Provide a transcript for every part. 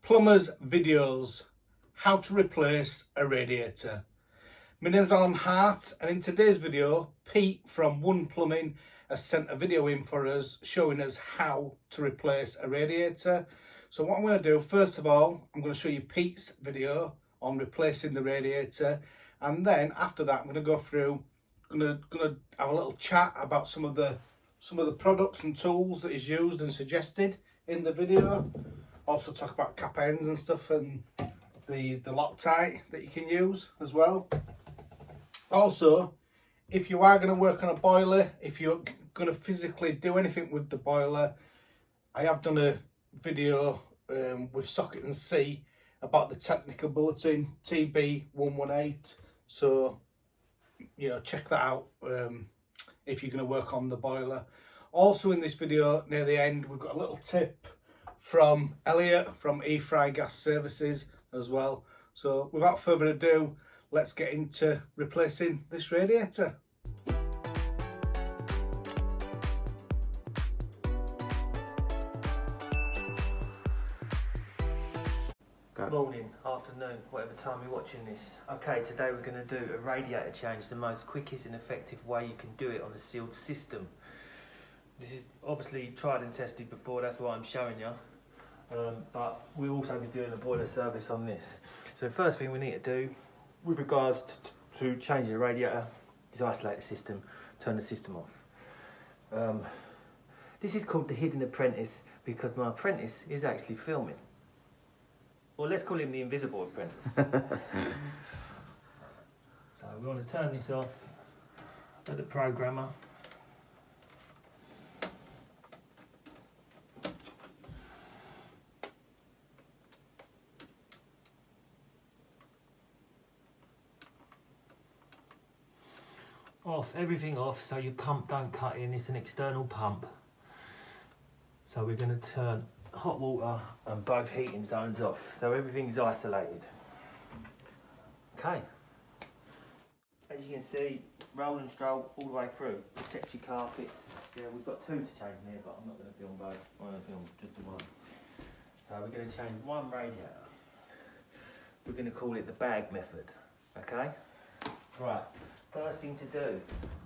Plumbers videos, how to replace a radiator. My name's Alan Hart, and in today's video, Pete from One Plumbing has sent a video in for us showing us how to replace a radiator. So what I'm going to do, first of all, I'm going to show you Pete's video on replacing the radiator, and then after that I'm going to go through, going to have a little chat about some of the products and tools that is used and suggested in the video. Also talk about cap ends and stuff, and the Loctite that you can use as well. Also, if you are going to work on a boiler, if you're going to physically do anything with the boiler, I have done a video with Socket and C about the technical bulletin TB118, so you know, check that out if you're going to work on the boiler. Also in this video, near the end, we've got a little tip from Elliott from E-Fry Gas Services as well. So without further ado, let's get into replacing this radiator. Morning, afternoon, whatever time you're watching this. Okay, today we're going to do a radiator change, the most quickest and effective way you can do it on a sealed system. This is obviously tried and tested before, that's why I'm showing you. But we'll also be doing a boiler service on this. So the first thing we need to do with regards to changing the radiator is isolate the system, turn the system off. This is called the hidden apprentice because my apprentice is actually filming. Well, let's call him the invisible apprentice. So we want to turn this off at the programmer. Off, everything off, so your pump don't cut in. It's an external pump. So we're going to turn hot water and both heating zones off, so everything's isolated. Okay. As you can see, roll and stroll all the way through. Protect your carpets. Yeah, we've got two to change in here, but I'm not going to film both. I'm going to film just the one. So we're going to change one radiator. We're going to call it the bag method. Okay? Right. First thing to do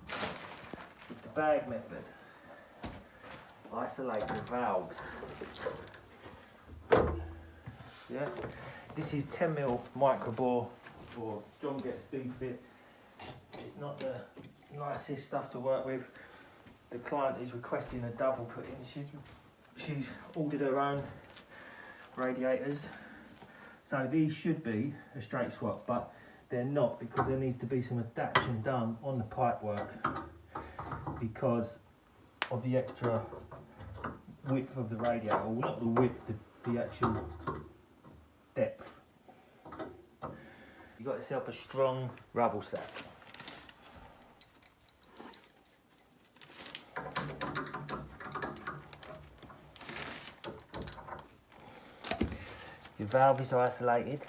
with the bag method, isolate the valves. Yeah, this is 10mm micro bore or John Guest Speed Fit. It's not the nicest stuff to work with. The client is requesting a double put in. She's ordered her own radiators, so these should be a straight swap, but they're not, because there needs to be some adaptation done on the pipework because of the extra width of the radiator, or not the width, the actual depth. You got yourself a strong rubble sack. Your valve is isolated.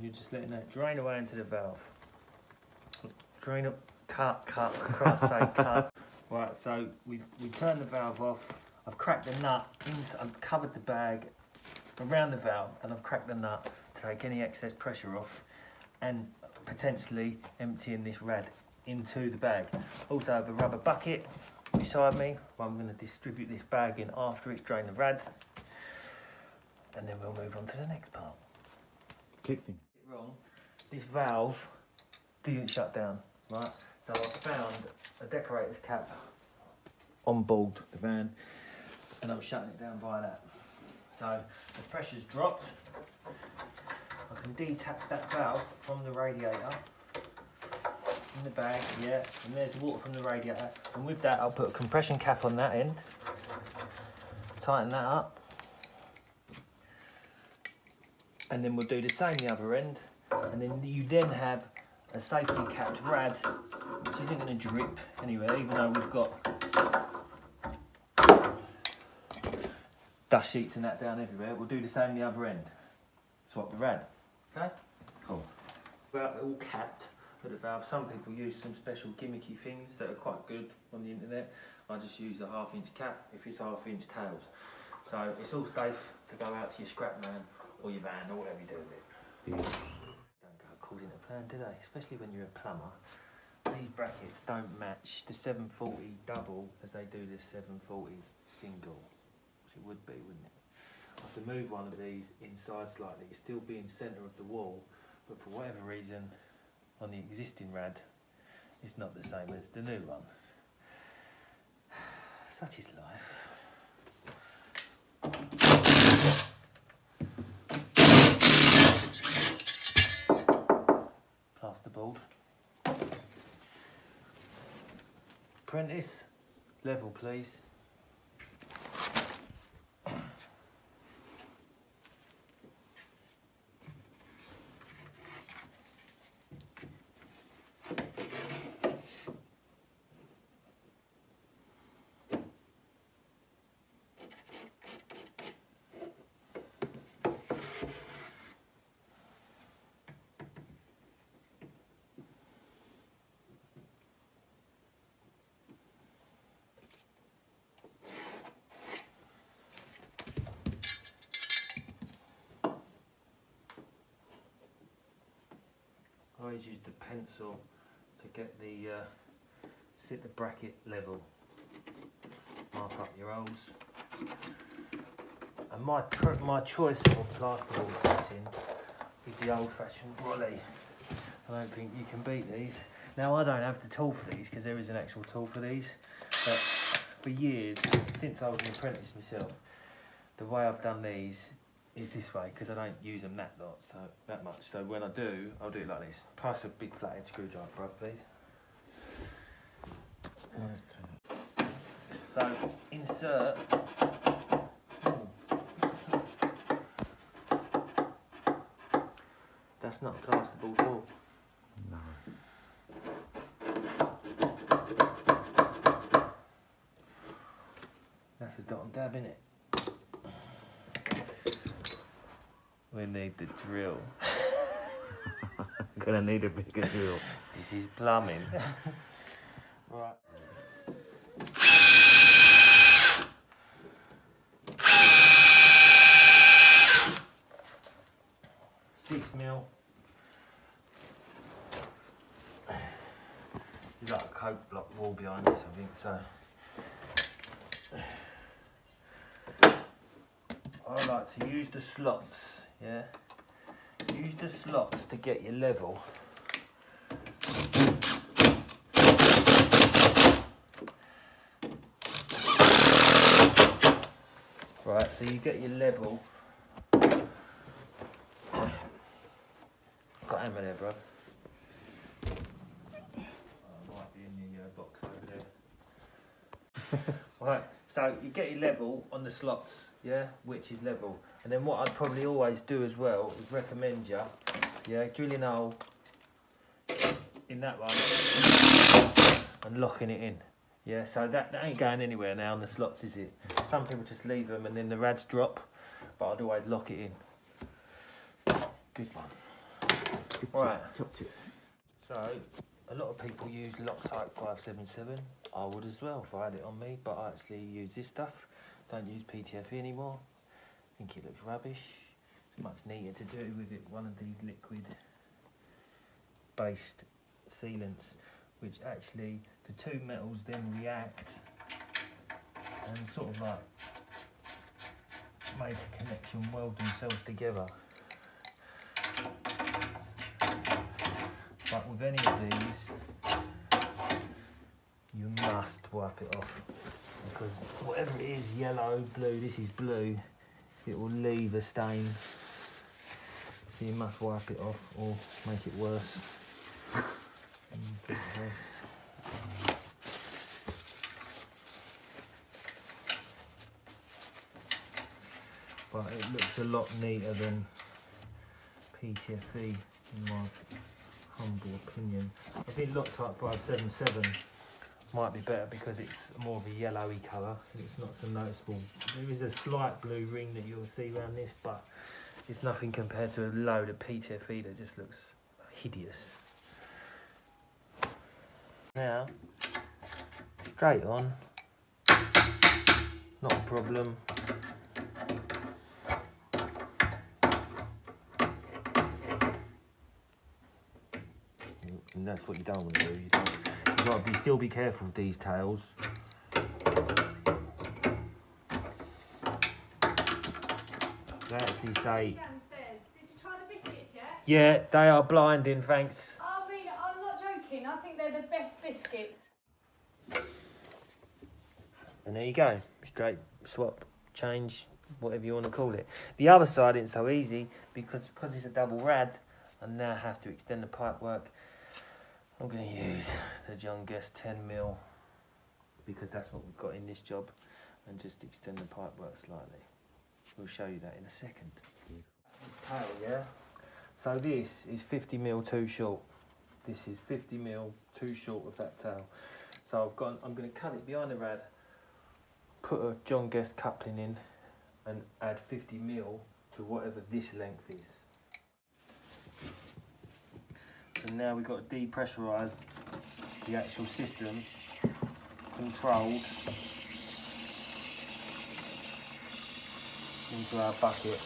You're just letting that drain away into the valve. Drain up, cut, Christ's sake, cut. Right, so we turned the valve off. I've cracked the nut, I've covered the bag around the valve, and I've cracked the nut to take any excess pressure off and potentially emptying this rad into the bag. Also I have a rubber bucket beside me where I'm going to distribute this bag in after it's drained the rad, and then we'll move on to the next part. Click thing. Wrong. This valve didn't shut down, right? So I found a decorator's cap on board the van, and I'm shutting it down by that. So the pressure's dropped. I can detach that valve from the radiator in the bag, yeah, and there's water from the radiator. And with that, I'll put a compression cap on that end, tighten that up, and then we'll do the same the other end, and then you then have a safety capped rad which isn't going to drip anywhere, even though we've got dust sheets and that down everywhere. We'll do the same the other end. Swap the rad. Okay? Cool. Well, they're all capped at the valve. Some people use some special gimmicky things that are quite good on the internet. I just use the 1/2 inch cap if it's 1/2 inch tails. So it's all safe to go out to your scrap man or your van or whatever you do with it. Yeah. Don't go according to plan, do they? Especially when you're a plumber. These brackets don't match the 740 double as they do the 740 single, which it would be, wouldn't it? I have to move one of these inside slightly. It's still be in the centre of the wall, but for whatever reason, on the existing rad, it's not the same as the new one. Such is life. Plasterboard. Apprentice, level please. I always use the pencil to get the sit the bracket level. Mark up your holes. And my choice of plasterboard fixing is the old-fashioned brolly. I don't think you can beat these. Now I don't have the tool for these because there is an actual tool for these. But for years, since I was an apprentice myself, the way I've done these is this way because I don't use them that much. So when I do, I'll do it like this. Pass a big flathead screwdriver, bro, please. So insert. That's not a plasterboard wall. No. That's a dot and dab, innit? We need the drill. I'm gonna need a bigger drill. This is plumbing. Right. £6mm. You've got a coke block wall behind this, I think so. I like to use the slots, yeah? Use the slots to get your level. Right, so you get your level. Got hammer there, bro. Might be in the box over there. Right, so you get your level on the slots, yeah, which is level. And then what I'd probably always do as well is recommend you, yeah, drilling a hole in that one and locking it in. Yeah, so that ain't going anywhere now on the slots, is it? Some people just leave them and then the rads drop, but I'd always lock it in. Good one. Right. Top tip. So, a lot of people use Loctite 577. I would as well if I had it on me, but I actually use this stuff. Don't use PTFE anymore. I think it looks rubbish. It's much neater to do with it. One of these liquid-based sealants, which actually the two metals then react and sort of like make a connection, weld themselves together. But with any of these, you must wipe it off, because whatever it is, yellow, blue, this is blue, it will leave a stain. So you must wipe it off or make it worse. But it looks a lot neater than PTFE in my humble opinion. I think Loctite 577 might be better because it's more of a yellowy colour and it's not so noticeable. There is a slight blue ring that you'll see around this, but it's nothing compared to a load of PTFE that just looks hideous. Now, straight on, not a problem. And that's what you don't want to do. You've got to still be careful with these tails. They actually say... Downstairs. Did you try the biscuits yet? Yeah, they are blinding, thanks. I mean, I'm not joking. I think they're the best biscuits. And there you go. Straight swap, change, whatever you want to call it. The other side isn't so easy because it's a double rad. I now have to extend the pipe work. I'm going to use the John Guest 10mm because that's what we've got in this job, and just extend the pipe work slightly. We'll show you that in a second. This tail, yeah? So this is 50mm too short. This is 50mm too short of that tail. So I'm going to cut it behind the rad, put a John Guest coupling in, and add 50mm to whatever this length is. And now we've got to depressurise the actual system, controlled, into our bucket.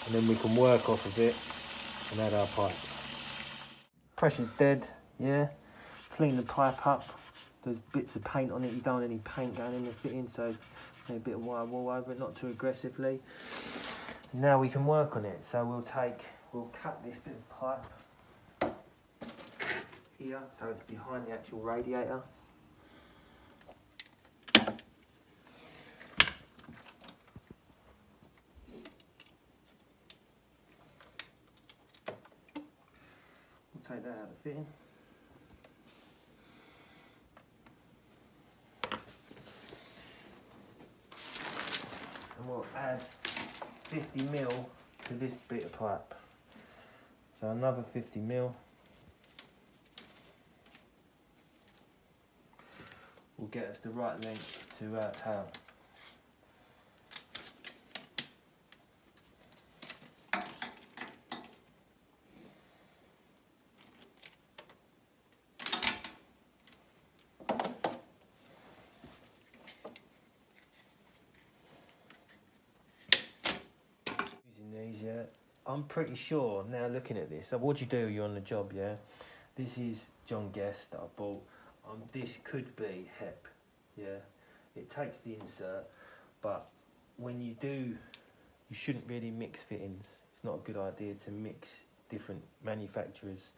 And then we can work off of it and add our pipe. Pressure's dead, yeah. Clean the pipe up. There's bits of paint on it, you don't want any paint going in the fitting, so a bit of wire wool over it, not too aggressively. Now we can work on it. So we'll cut this bit of pipe here, so it's behind the actual radiator. We'll take that out of the fitting. And we'll add 50mm to this bit of pipe. So another 50mm. Will get us the right length to our tail. Yeah, I'm pretty sure now looking at this. So what do you do? You're on the job, yeah. This is John Guest that I bought. This could be HEP, yeah. It takes the insert, but when you do, you shouldn't really mix fittings. It's not a good idea to mix different manufacturers.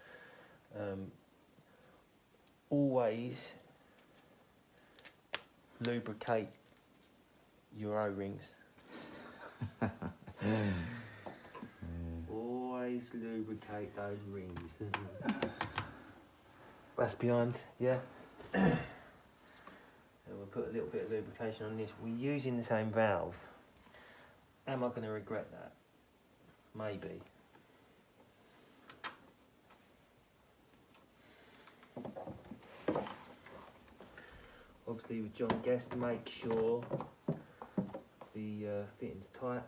Always lubricate your O-rings. Always lubricate those rings. That's behind, yeah. And we'll put a little bit of lubrication on this. We're using the same valve. Am I going to regret that? Maybe. Obviously with John Guest, make sure the fitting's tight.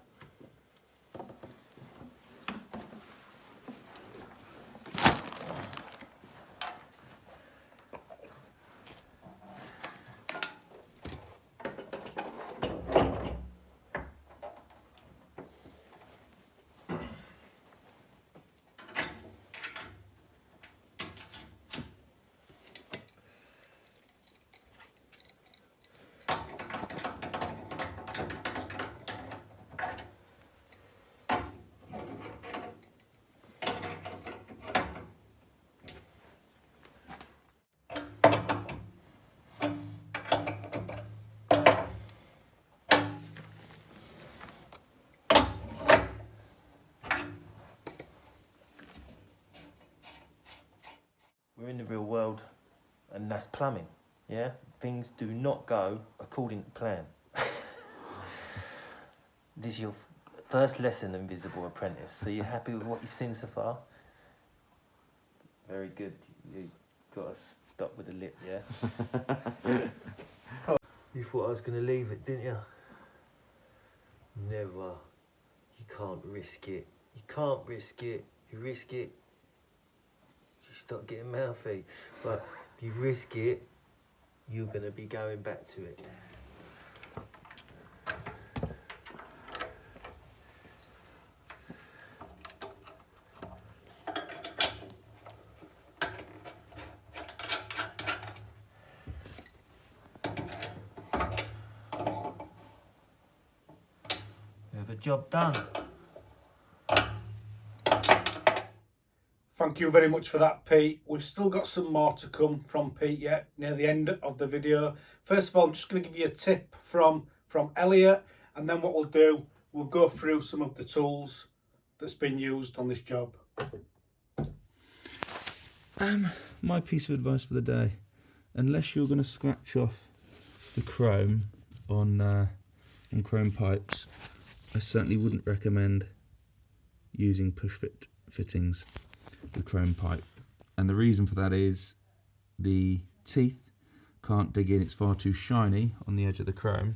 We're in the real world, and that's plumbing, yeah? Things do not go according to plan. This is your first lesson, Invisible Apprentice. So you happy with what you've seen so far? Very good. Got to stop with the lip, yeah? You thought I was going to leave it, didn't you? Never. You can't risk it. You can't risk it. You risk it, you start getting mouthy. But if you risk it, you're going to be going back to it. We have a job done. Thank you very much for that, Pete. We've still got some more to come from Pete yet, near the end of the video. First of all, I'm just going to give you a tip from Elliott, and then what we'll do, we'll go through some of the tools that's been used on this job. My piece of advice for the day, unless you're going to scratch off the chrome on chrome pipes, I certainly wouldn't recommend using push fit fittings with chrome pipe. And the reason for that is the teeth can't dig in, it's far too shiny on the edge of the chrome,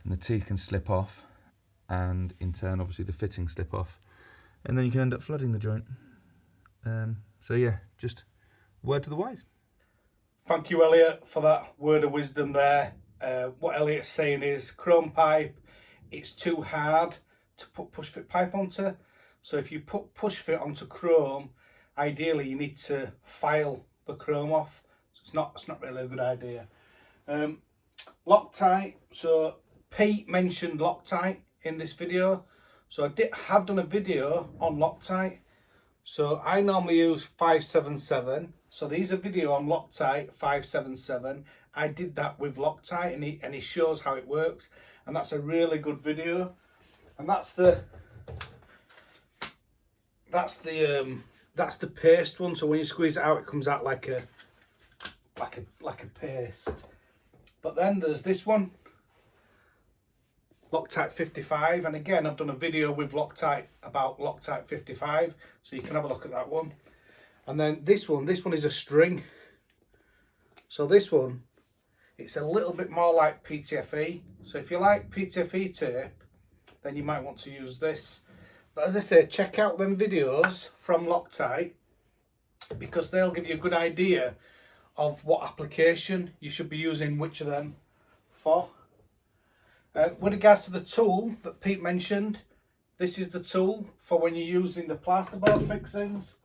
and the teeth can slip off, and in turn obviously the fittings slip off, and then you can end up flooding the joint. So yeah, just word to the wise. Thank you, Elliott, for that word of wisdom there. What Elliott's saying is chrome pipe, it's too hard to put push fit pipe onto. So if you put push fit onto chrome, ideally you need to file the chrome off. So it's not really a good idea. Loctite. So Pete mentioned Loctite in this video. So I have done a video on Loctite. So I normally use 577. So these are video on Loctite 577. I did that with Loctite, and he shows how it works, and that's a really good video. And that's the paste one. So when you squeeze it out, it comes out like a paste. But then there's this one, Loctite 55, and again I've done a video with Loctite about Loctite 55, so you can have a look at that one. And then this one is a string. So this one, it's a little bit more like PTFE. So if you like PTFE tape, then you might want to use this. But as I say, check out them videos from Loctite, because they'll give you a good idea of what application you should be using which of them for. With regards to the tool that Pete mentioned, this is the tool for when you're using the plasterboard fixings.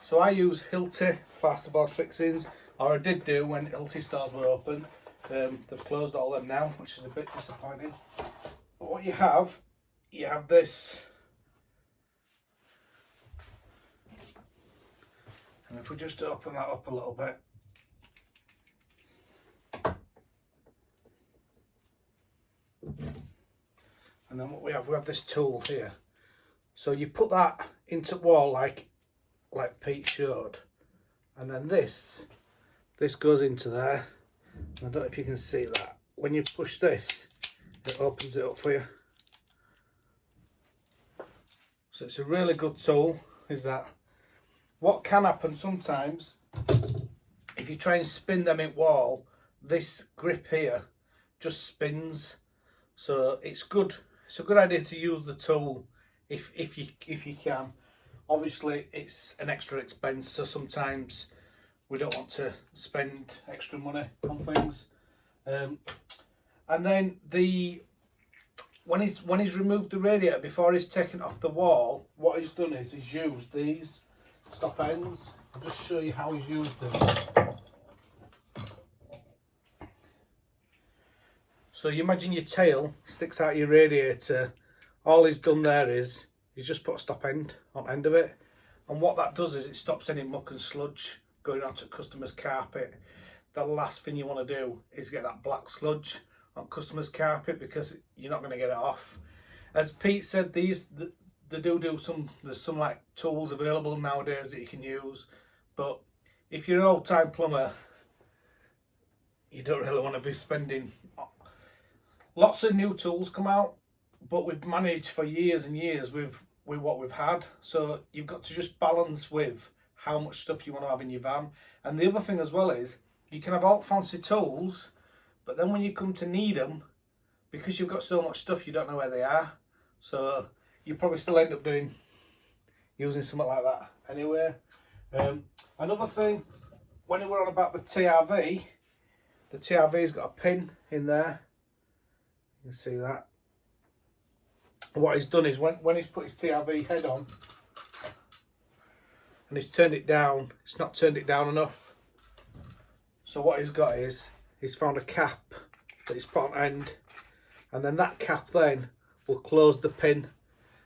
So I use Hilti plasterboard fixings, or I did do when Hilti stores were open. They've closed all them now, which is a bit disappointing. But what you have this. And if we just open that up a little bit. And then what we have this tool here. So you put that into wall like Pete showed. And then this goes into there. I don't know if you can see that. When you push this, it opens it up for you. So it's a really good tool, is that. What can happen sometimes, if you try and spin them in wall, this grip here just spins. So it's good. It's a good idea to use the tool if you can. Obviously, it's an extra expense, so sometimes we don't want to spend extra money on things. And then when he's removed the radiator, before he's taken it off the wall, what he's done is he's used these stop ends. I'll just show you how he's used them. So you imagine your tail sticks out your radiator. All he's done there is he's just put a stop end on end of it, and what that does is it stops any muck and sludge going onto customer's carpet. The last thing you want to do is get that black sludge on customer's carpet, because you're not going to get it off. As Pete said, there's some like tools available nowadays that you can use, but if you're an old-time plumber, you don't really want to be spending. Lots of new tools come out, but we've managed for years and years with what we've had. So you've got to just balance with how much stuff you want to have in your van. And the other thing as well is, you can have all fancy tools, but then when you come to need them, because you've got so much stuff, you don't know where they are. So you probably still end up using something like that anyway. Another thing, when we were on about the TRV's got a pin in there. You can see that. What he's done is when he's put his TRV head on and he's turned it down, it's not turned it down enough. So what he's got is, he's found a cap that he's put on end, and then that cap then will close the pin,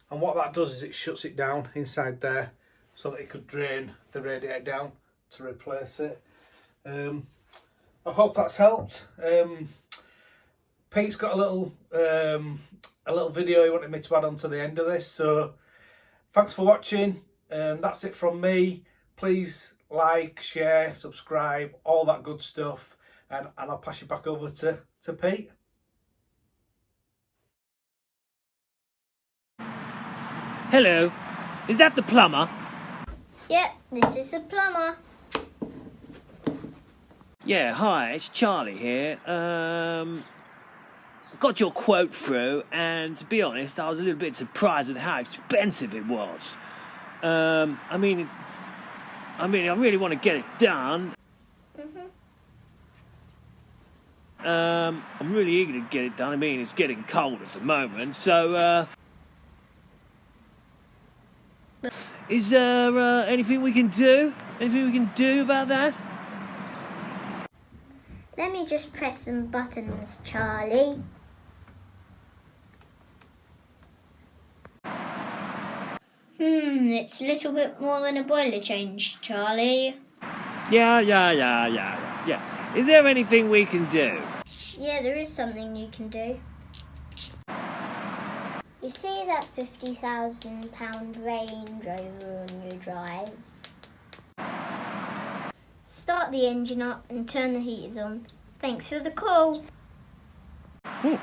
and what that does is it shuts it down inside there so that it could drain the radiator down to replace it. I hope that's helped. Pete's got a little video he wanted me to add on to the end of this, so thanks for watching. That's it from me. Please like, share, subscribe, all that good stuff, and I'll pass you back over to Pete. Hello, is that the plumber? Yep, this is a plumber. Yeah, hi, it's Charlie here. Got your quote through, and to be honest, I was a little bit surprised at how expensive it was. I really want to get it done. I'm really eager to get it done. I mean, it's getting cold at the moment, so is there anything we can do? Anything we can do about that? Let me just press some buttons, Charlie. It's a little bit more than a boiler change, Charlie. Yeah. Is there anything we can do? Yeah, there is something you can do. You see that £50,000 Range Rover on your drive? Start the engine up and turn the heaters on. Thanks for the call. Oh,